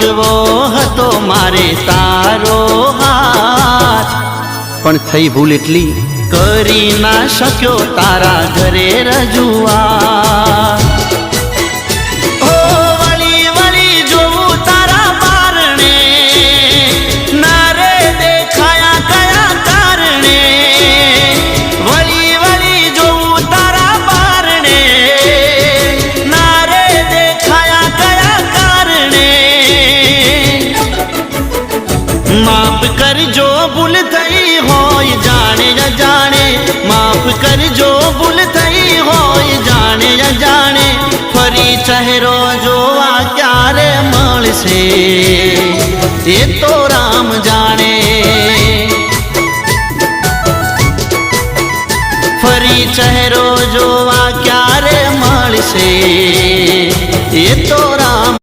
માંગવો હતો મારે તારો હાથ, પણ થઈ ભૂલ એટલી કરી ના શક્યો તારા ઘરે રજૂઆત। ઓ વળી વળી જોઉં તારા બારણે, ના રે દેખાયા કયા કારણે। વળી વળી જોઉં તારા બારણે, ના રે દેખાયા કયા કારણે। માફ કરજો ભૂલ થઈ હોય જાણે અજાણે, માફ કરજો ભૂલ થઈ હોય જાણે અજાણે। ફરી ચહેરો જોવા ક્યારે મળશે એ તો રામ જાણે। ફરી ચહેરો જોવા ક્યારે મળશે એ તો રામ